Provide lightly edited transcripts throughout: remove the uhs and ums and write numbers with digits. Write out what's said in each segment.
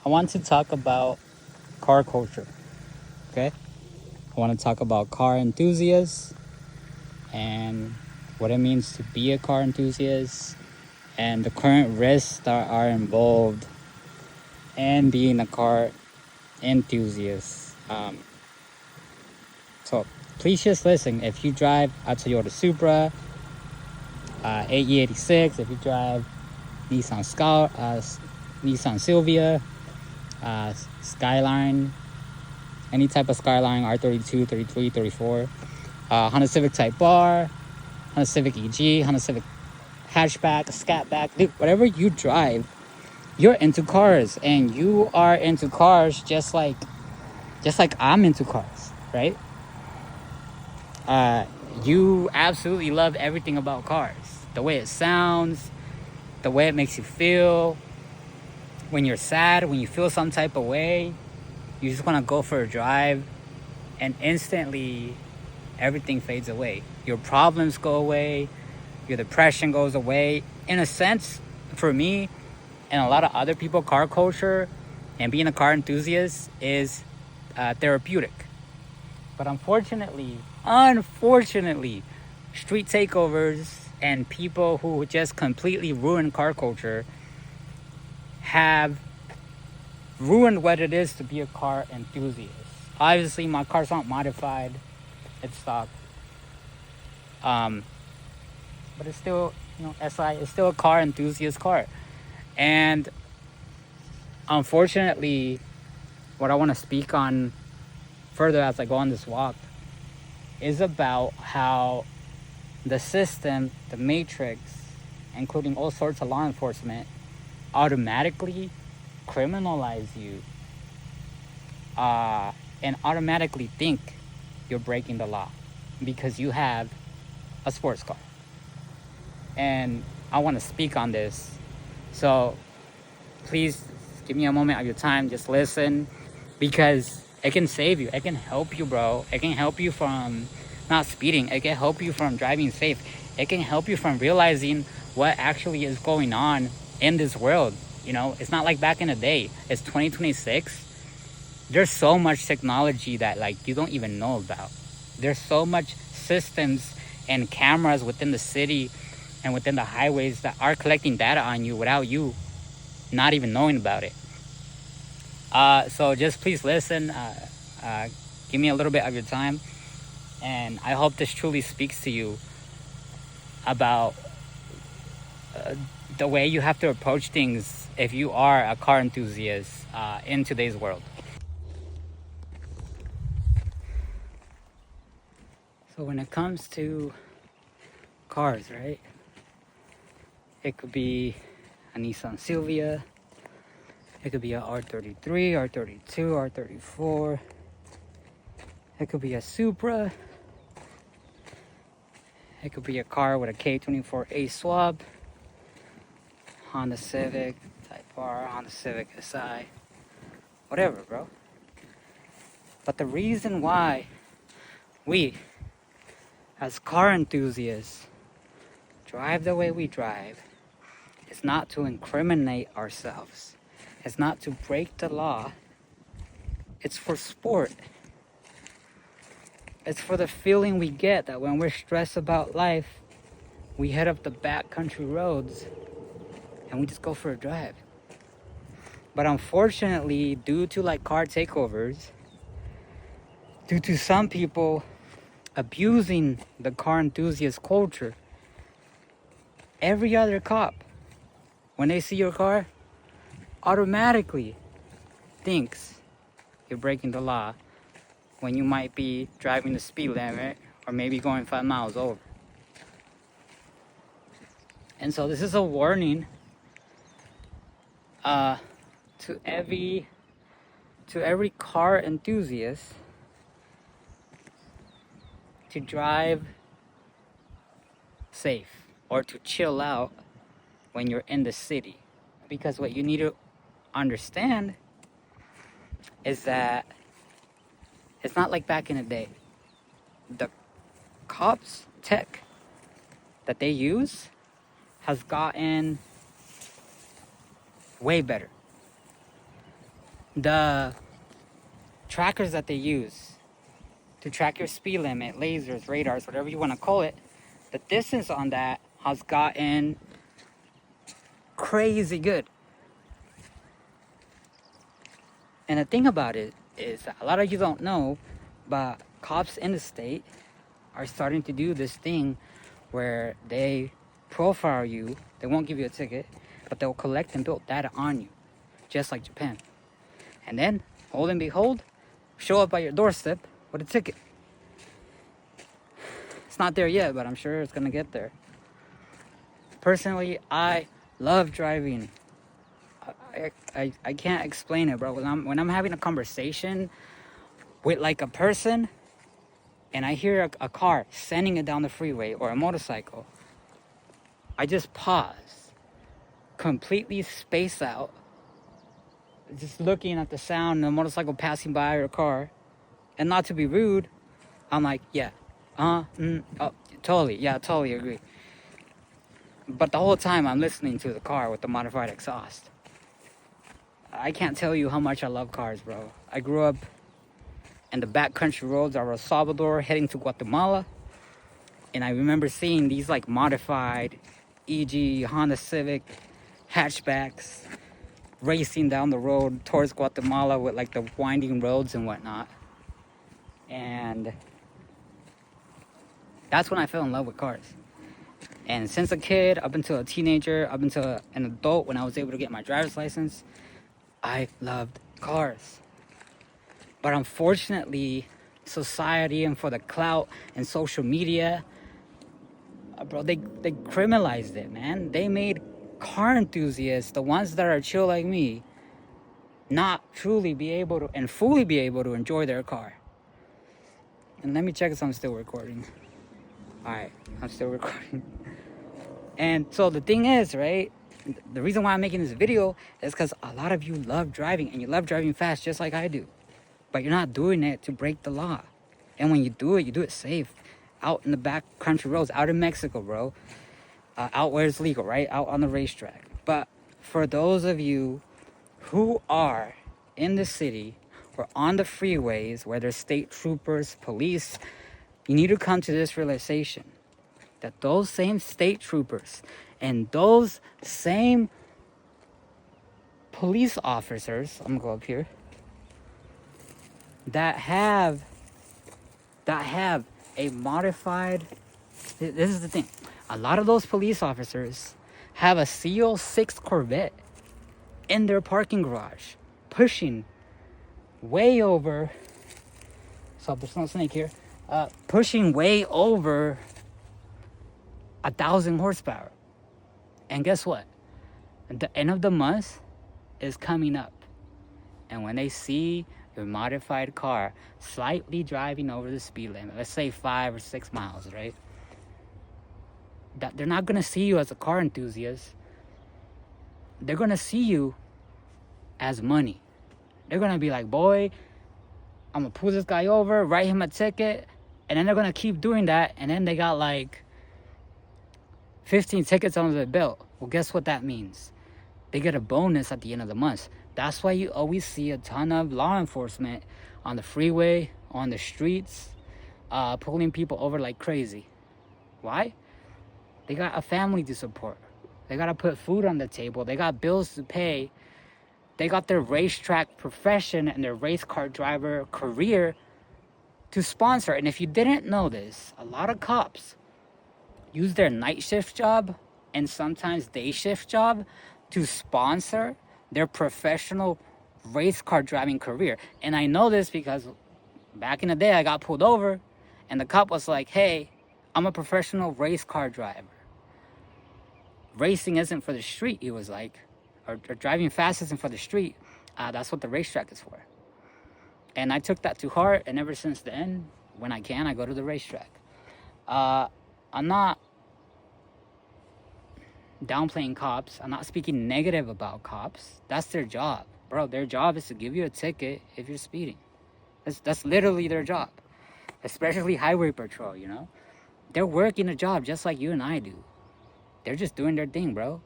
I want to talk about car culture. Okay, I want to talk about car enthusiasts and what it means to be a car enthusiast and the current risks that are involved in being a car enthusiast. So please just listen. If you drive a Toyota Supra, 8E86, if you drive Nissan Nissan Silvia, Skyline, any type of Skyline, R32, 33, 34, Honda Civic Type R, Honda Civic EG, Honda Civic hatchback, scatback, dude, whatever you drive, you're into cars, and you are into cars just like I'm into cars, right? You absolutely love everything about cars. The way it sounds, the way it makes you feel. When you're sad, when you feel some type of way, you just want to go for a drive, and instantly everything fades away. Your problems go away, your depression goes away. In a sense, for me and a lot of other people, car culture and being a car enthusiast is therapeutic. But unfortunately, street takeovers and people who just completely ruin car culture have ruined what it is to be a car enthusiast. Obviously, my car's not modified; it's stock. Um, but it's still, SI is still a car enthusiast car. And unfortunately, what I want to speak on further as I go on this walk is about how the system, the matrix, including all sorts of law enforcement, automatically criminalize you and automatically think you're breaking the law because you have a sports car. And I want to speak on this. So please give me a moment of your time. Just listen, because it can save you. It can help you, bro. It can help you from not speeding. It can help you from driving safe. It can help you from realizing what actually is going on in this world. It's not like back in the day. It's 2026. There's so much technology that you don't even know about. There's so much systems and cameras within the city and within the highways that are collecting data on you without you not even knowing about it. So just please listen. Give me a little bit of your time, and I hope this truly speaks to you about the way you have to approach things if you are a car enthusiast in today's world. So when it comes to cars, right? It could be a Nissan Silvia. It could be a R33, R32, R34. It could be a Supra. It could be a car with a K24A swab. Honda Civic Type R, Honda Civic SI. Whatever, bro. But the reason why we, as car enthusiasts, drive the way we drive is not to incriminate ourselves. It's not to break the law. It's for sport. It's for the feeling we get that when we're stressed about life, we head up the backcountry roads and we just go for a drive. But unfortunately, due to car takeovers, due to some people abusing the car enthusiast culture, every other cop, when they see your car, automatically thinks you're breaking the law when you might be driving the speed limit or maybe going 5 miles over. And so this is a warning to every car enthusiast to drive safe or to chill out when you're in the city. Because what you need to understand is that it's not like back in the day. The cops' tech that they use has gotten way better. The trackers that they use to track your speed limit, lasers, radars, whatever you want to call it, the distance on that has gotten crazy good. And the thing about it is that a lot of you don't know, but cops in the state are starting to do this thing where they profile you. They won't give you a ticket, but they'll collect and build data on you, just like Japan. And then, hold and behold, show up at your doorstep with a ticket. It's not there yet, but I'm sure it's gonna get there. Personally, I love driving. I can't explain it, bro. When I'm having a conversation with like a person and I hear a car sending it down the freeway or a motorcycle, I just pause, completely space out, just looking at the sound of the motorcycle passing by or a car. And not to be rude, I'm like, yeah, oh, totally, yeah, totally agree. But the whole time I'm listening to the car with the modified exhaust. I can't tell you how much I love cars, bro. I grew up in the backcountry roads of El Salvador heading to Guatemala. And I remember seeing these like modified e.g. Honda Civic hatchbacks racing down the road towards Guatemala with like the winding roads and whatnot. And that's when I fell in love with cars. And since a kid, up until a teenager, up until an adult, when I was able to get my driver's license, I loved cars. But unfortunately, society and for the clout and social media, bro, they criminalized it, man. They made car enthusiasts, the ones that are chill like me, not truly be able to and fully be able to enjoy their car. And let me check if I'm still recording. Alright, I'm still recording. And so the thing is, right, the reason why I'm making this video is because a lot of you love driving and you love driving fast just like I do. But you're not doing it to break the law. And when you do it safe. Out in the back country roads, out in Mexico, bro. Out where it's legal, right? Out on the racetrack. But for those of you who are in the city or on the freeways where there's state troopers, police, you need to come to this realization that those same state troopers and those same police officers, I'm gonna go up here, that have a modified, this is the thing, a lot of those police officers have a CO6 Corvette in their parking garage, pushing way over, so there's no snake here, pushing way over 1,000 horsepower. And guess what? The end of the month is coming up. And when they see your modified car slightly driving over the speed limit, let's say 5 or 6 miles, right? That they're not going to see you as a car enthusiast. They're going to see you as money. They're going to be like, boy, I'm going to pull this guy over, write him a ticket, and then they're going to keep doing that, and then they got like 15 tickets under their belt. Well, guess what that means? They get a bonus at the end of the month. That's why you always see a ton of law enforcement on the freeway, on the streets, pulling people over like crazy. Why? They got a family to support. They got to put food on the table. They got bills to pay. They got their racetrack profession and their race car driver career to sponsor. And if you didn't know this, a lot of cops use their night shift job and sometimes day shift job to sponsor their professional race car driving career. And I know this because back in the day I got pulled over and the cop was like, hey, I'm a professional race car driver. Racing isn't for the street, he was like, or driving fast isn't for the street. That's what the racetrack is for. And I took that to heart, and ever since then, when I can, I go to the racetrack. I'm not downplaying cops. I'm not speaking negative about cops. That's their job. Bro, their job is to give you a ticket if you're speeding. That's literally their job. Especially highway patrol, you know? They're working a job just like you and I do. They're just doing their thing, bro.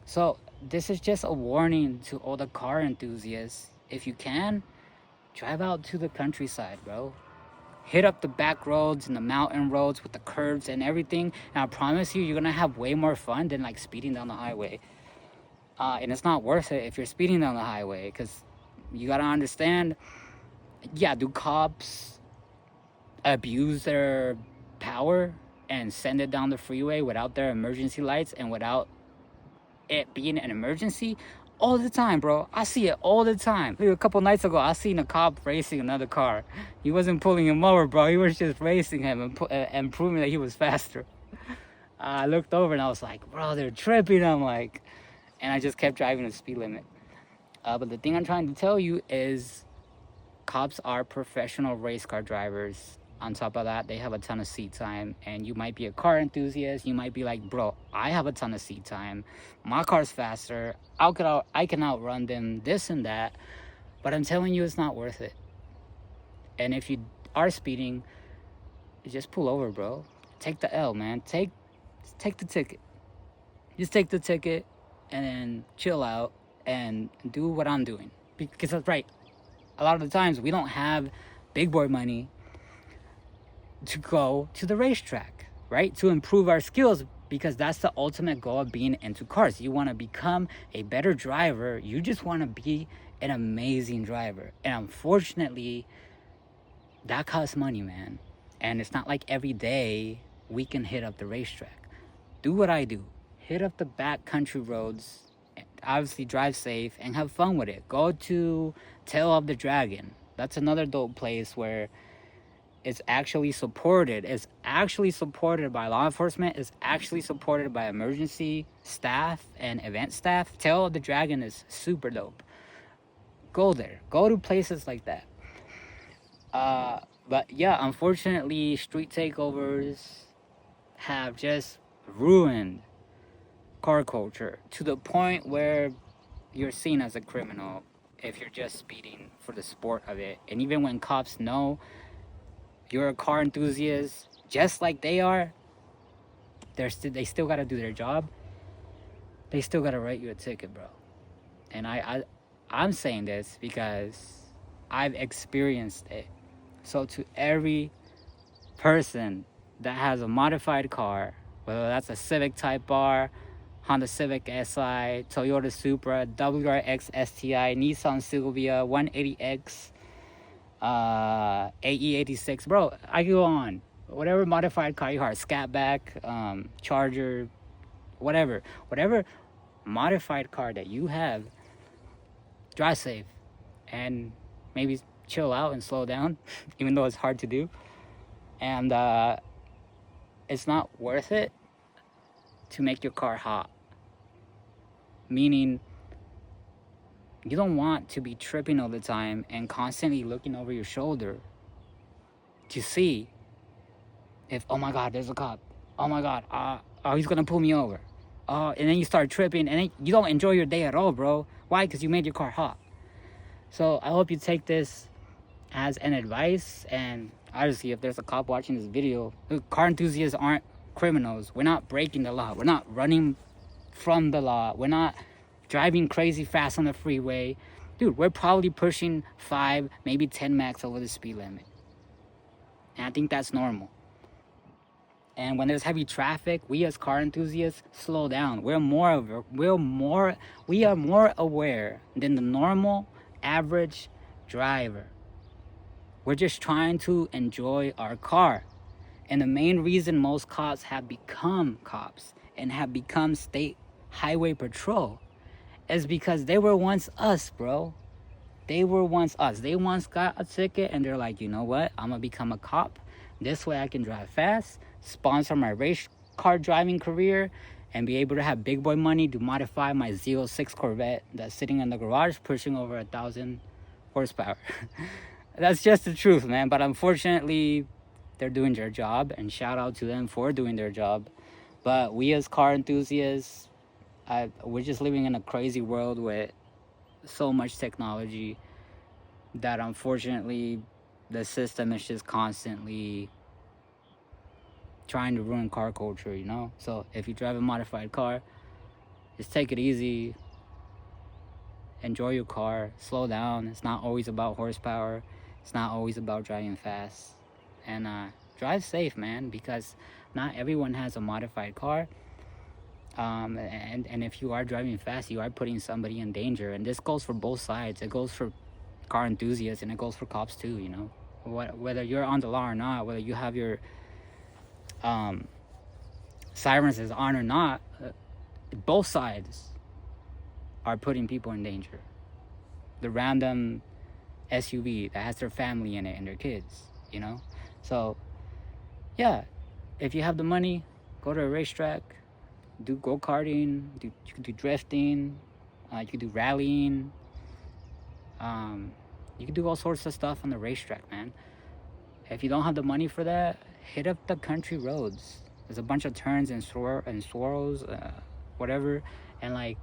So this is just a warning to all the car enthusiasts. if you can, drive out to the countryside, bro. Hit up the back roads and the mountain roads with the curves and everything, and I promise you, you're gonna have way more fun than like speeding down the highway. And it's not worth it if you're speeding down the highway, because you gotta understand, yeah, do cops abuse their power and send it down the freeway without their emergency lights and without it being an emergency? All the time, bro. I see it all the time. A couple nights ago, I seen a cop racing another car. He wasn't pulling him over, bro. He was just racing him and proving that he was faster. I looked over and I was like, bro, they're tripping. I'm like, and I just kept driving the speed limit. But the thing I'm trying to tell you is cops are professional race car drivers. On top of that, they have a ton of seat time, and you might be a car enthusiast. You might be like, bro, I have a ton of seat time. My car's faster. I can outrun them, this and that. But I'm telling you, it's not worth it. And if you are speeding, just pull over, bro. Take the L, man. Take the ticket. Just take the ticket and then chill out and do what I'm doing. Because that's right. A lot of the times we don't have big boy money to go to the racetrack, right? To improve our skills, because that's the ultimate goal of being into cars. You want to become a better driver. You just want to be an amazing driver. And unfortunately, that costs money, man. And it's not like every day we can hit up the racetrack. Do what I do. Hit up the back country roads. Obviously drive safe and have fun with it. Go to Tail of the Dragon. That's another dope place where it's actually supported. It's actually supported by law enforcement. It's actually supported by emergency staff and event staff. Tail of the Dragon is super dope. Go there. Go to places like that. But yeah, unfortunately, street takeovers have just ruined car culture to the point where you're seen as a criminal if you're just speeding for the sport of it. And even when cops know you're a car enthusiast just like they are, they still got to do their job. They still got to write you a ticket, bro. And I'm saying this because I've experienced it. So to every person that has a modified car, whether that's a Civic Type R, Honda Civic Si, Toyota Supra, WRX STI, Nissan Silvia, 180X, AE86, bro, I can go on. Whatever modified car you have, Scatback, Charger, whatever modified car that you have, drive safe and maybe chill out and slow down, even though it's hard to do. And it's not worth it to make your car hot. Meaning, you don't want to be tripping all the time and constantly looking over your shoulder to see if, oh my God, there's a cop. Oh my God, he's gonna pull me over. And then you start tripping and then you don't enjoy your day at all, bro. Why? Because you made your car hot. So I hope you take this as an advice. And obviously, if there's a cop watching this video, car enthusiasts aren't criminals. We're not breaking the law. We're not running from the law. We're not driving crazy fast on the freeway. Dude, we're probably pushing 5, maybe 10 max over the speed limit. And I think that's normal. And when there's heavy traffic, we as car enthusiasts slow down. We are more aware than the normal average driver. We're just trying to enjoy our car. And the main reason most cops have become cops and have become state highway patrol is because they were once us, bro. They were once us. They once got a ticket and they're like, you know what? I'm gonna become a cop. This way I can drive fast, sponsor my race car driving career, and be able to have big boy money to modify my Z06 Corvette that's sitting in the garage pushing over 1,000 horsepower. That's just the truth, man. But unfortunately, they're doing their job, and shout out to them for doing their job. But we as car enthusiasts, we're just living in a crazy world with so much technology that unfortunately the system is just constantly trying to ruin car culture, you know? So if you drive a modified car, just take it easy enjoy your car, slow down. It's not always about horsepower. It's not always about driving fast. And drive safe, man, because not everyone has a modified car. And if you are driving fast, you are putting somebody in danger. And this goes for both sides. It goes for car enthusiasts and it goes for cops too, you know. Whether you're on the law or not, whether you have your sirens on or not, both sides are putting people in danger. The random SUV that has their family in it and their kids, you know. So yeah, if you have the money, go to a racetrack, do go-karting, you can do drifting, you can do rallying, you can do all sorts of stuff on the racetrack, man. If you don't have the money for that, hit up the country roads. There's a bunch of turns and swirls, whatever, and like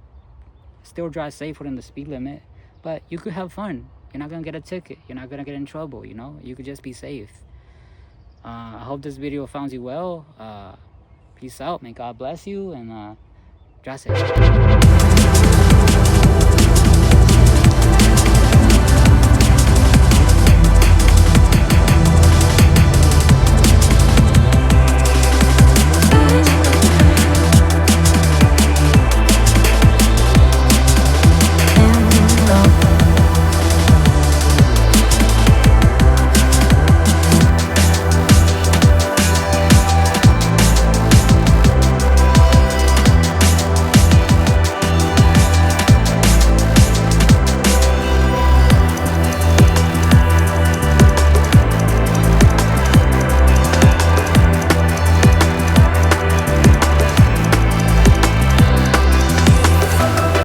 still drive safe within the speed limit, but you could have fun. You're not gonna get a ticket. You're not gonna get in trouble, you know. You could just be safe. I hope this video found you well. Peace out. May God bless you, and drive safe.